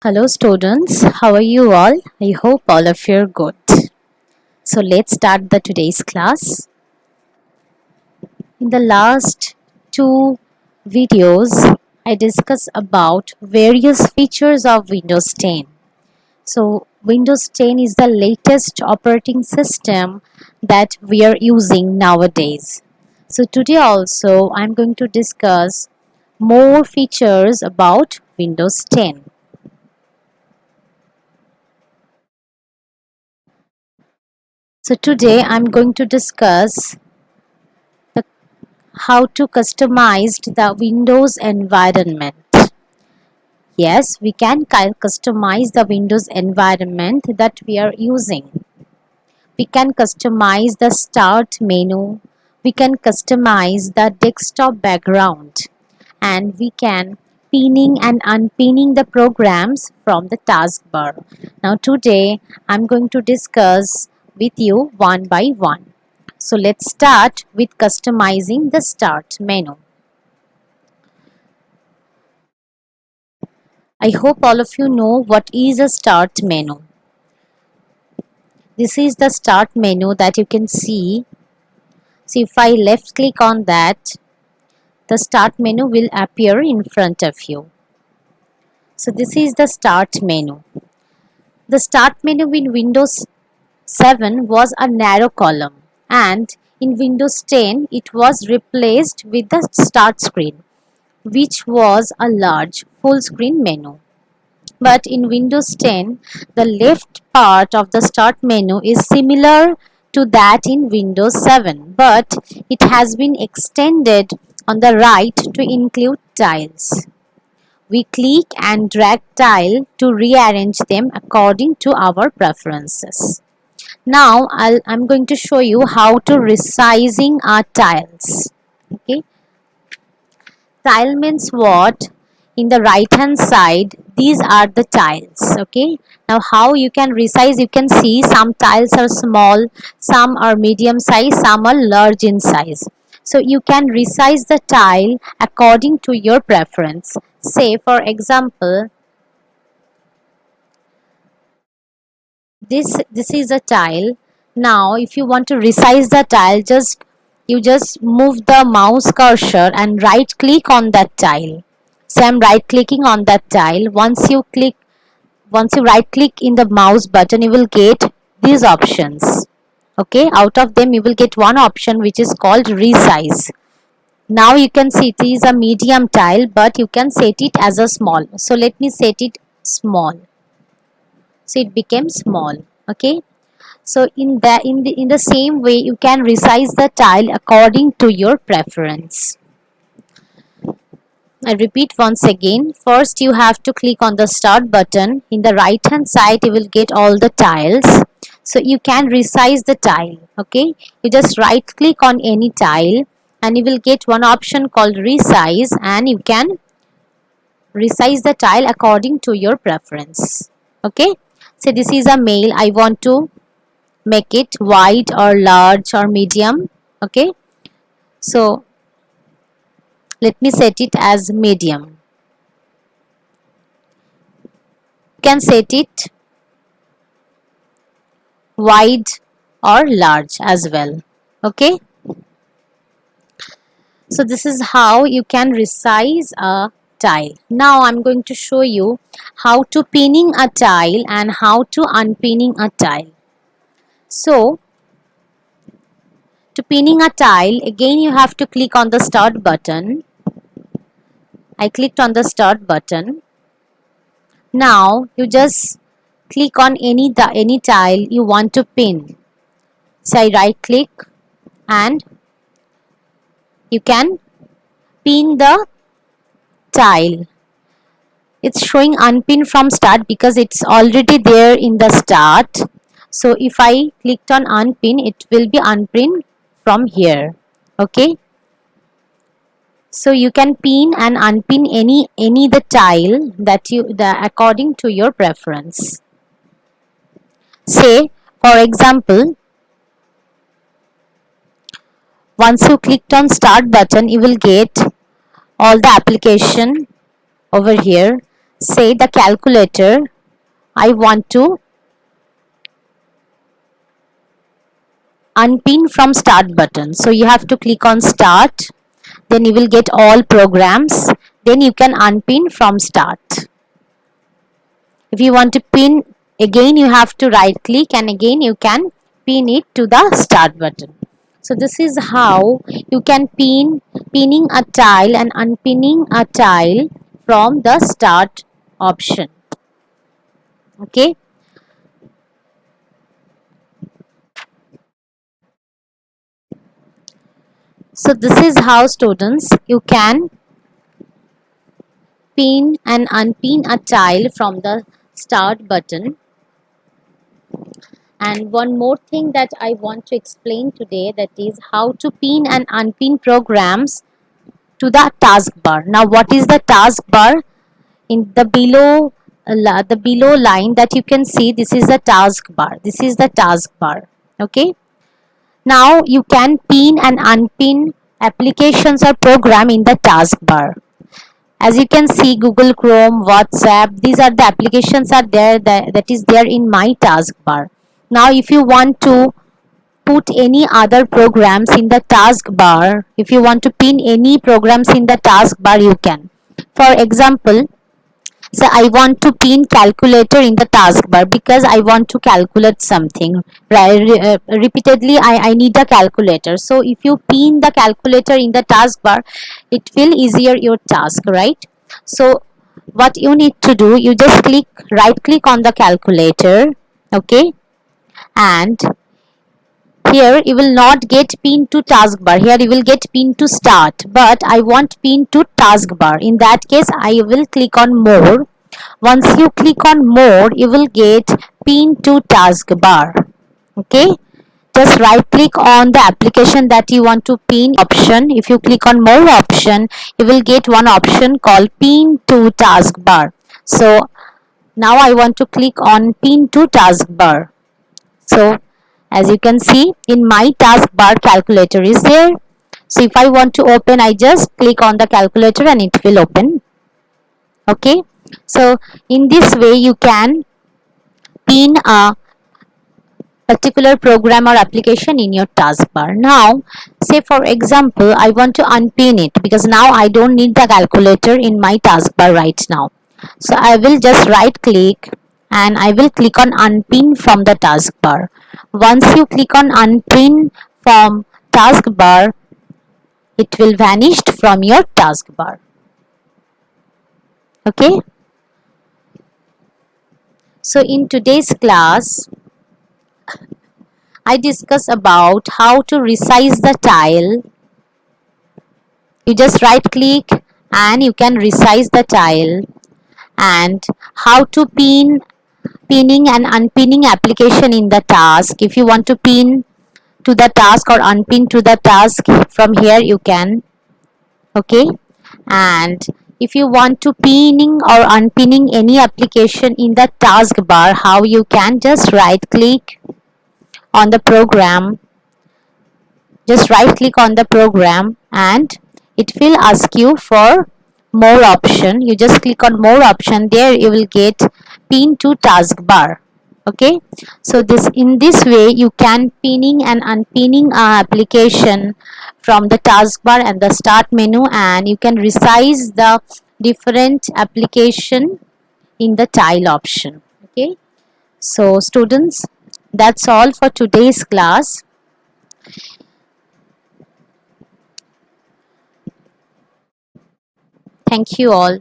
Hello students, how are you all? I hope all of you are good. So let's start the today's class. In the last two videos, I discussed about various features of Windows 10. So Windows 10 is the latest operating system that we are using nowadays. So today also I'm going to discuss more features about Windows 10. So today I'm going to discuss the how to customize the Windows environment. Yes, we can customize the Windows environment that we are using. We can customize the start menu. We can customize the desktop background, and we can pinning and unpinning the programs from the taskbar. Now today I'm going to discuss with you one by one. So let's start with customizing the start menu. I hope all of you know what is a start menu. This is the start menu that you can see. So if I left click on that, the start menu will appear in front of you. So this is the start menu. The start menu in Windows 7 was a narrow column, and in Windows 10 it was replaced with the start screen, which was a large full screen menu. But in Windows 10, the left part of the start menu is similar to that in Windows 7, but it has been extended on the right to include tiles. We click and drag tile to rearrange them according to our preferences. Now I'm going to show you how to resizing our tiles. Okay, tile means what? In the right hand side, these are the tiles. Okay, now how you can resize, you can see some tiles are small, some are medium size, some are large in size. So you can resize the tile according to your preference. Say for example, this is a tile. Now if you want to resize the tile, just move the mouse cursor and right click on that tile. So I'm right clicking on that tile. Once you right click in the mouse button, you will get these options. Okay, out of them you will get one option which is called resize. Now you can see it is a medium tile, but you can set it as a small. So let me set it small. So it became small. Okay, so in the same way you can resize the tile according to your preference. I repeat once again. First you have to click on the start button. In the right hand side you will get all the tiles. So you can resize the tile. Okay, you just right click on any tile and you will get one option called resize, and you can resize the tile according to your preference. Okay, so this is a mail. I want to make it wide or large or medium. Okay, so let me set it as medium. You can set it wide or large as well. Okay, so this is how you can resize a tile. Now I'm going to show you how to pinning a tile and how to unpinning a tile. So to pinning a tile, again you have to click on the start button. I clicked on the start button. Now you just click on any tile you want to pin. So I right click and you can pin the tile. It's showing unpin from start because it's already there in the start. So if I clicked on unpin, it will be unpin from here. Okay, so you can pin and unpin any the tile that according to your preference. Say for example, once you clicked on start button, you will get all the application over here. say the calculator, I want to unpin from start button. So you have to click on start, then you will get all programs, then you can unpin from start. If you want to pin again, you have to right click and again you can pin it to the start button. So this is how you can pinning a tile and unpinning a tile from the start option. Okay. So this is how students you can pin and unpin a tile from the start button. And one more thing that I want to explain today, that is how to pin and unpin programs to the taskbar. Now what is the taskbar? In the below line that you can see, this is the taskbar. This is the taskbar. Okay. Now you can pin and unpin applications or program in the taskbar. As you can see, Google Chrome, WhatsApp, these are the applications are there that is there in my taskbar. Now if you want to put any other programs in the taskbar, if you want to pin any programs in the taskbar, you can. For example, so I want to pin calculator in the taskbar because I want to calculate something. Right? Repeatedly, I need a calculator. So if you pin the calculator in the taskbar, it will easier your task, right? So what you need to do, you just right click on the calculator, okay, and here you will not get pin to taskbar. Here you will get pin to start, but I want pin to taskbar. In that case, I will click on more. Once you click on more, you will get pin to taskbar. Okay. Just right click on the application that you want to pin option. If you click on more option, you will get one option called pin to taskbar. So now I want to click on pin to taskbar. So as you can see, in my taskbar, calculator is there. So if I want to open, I just click on the calculator and it will open. Okay. So in this way you can pin a particular program or application in your taskbar. Now say for example, I want to unpin it because now I don't need the calculator in my taskbar right now. So I will just right click and I will click on unpin from the taskbar. Once you click on unpin from taskbar, it will vanish from your taskbar. Okay. So in today's class, I discuss about how to resize the tile. You just right click and you can resize the tile, and how to pinning and unpinning application in the task. If you want to pin to the task or unpin to the task, from here you can. Okay. And if you want to pinning or unpinning any application in the taskbar, how you can, just right click on the program, just right click on the program and it will ask you for more option. You just click on more option, there you will get pin to taskbar. Okay. So in this way you can pinning and unpinning a application from the taskbar and the start menu, and you can resize the different application in the tile option. Okay. So students, that's all for today's class. Thank you all.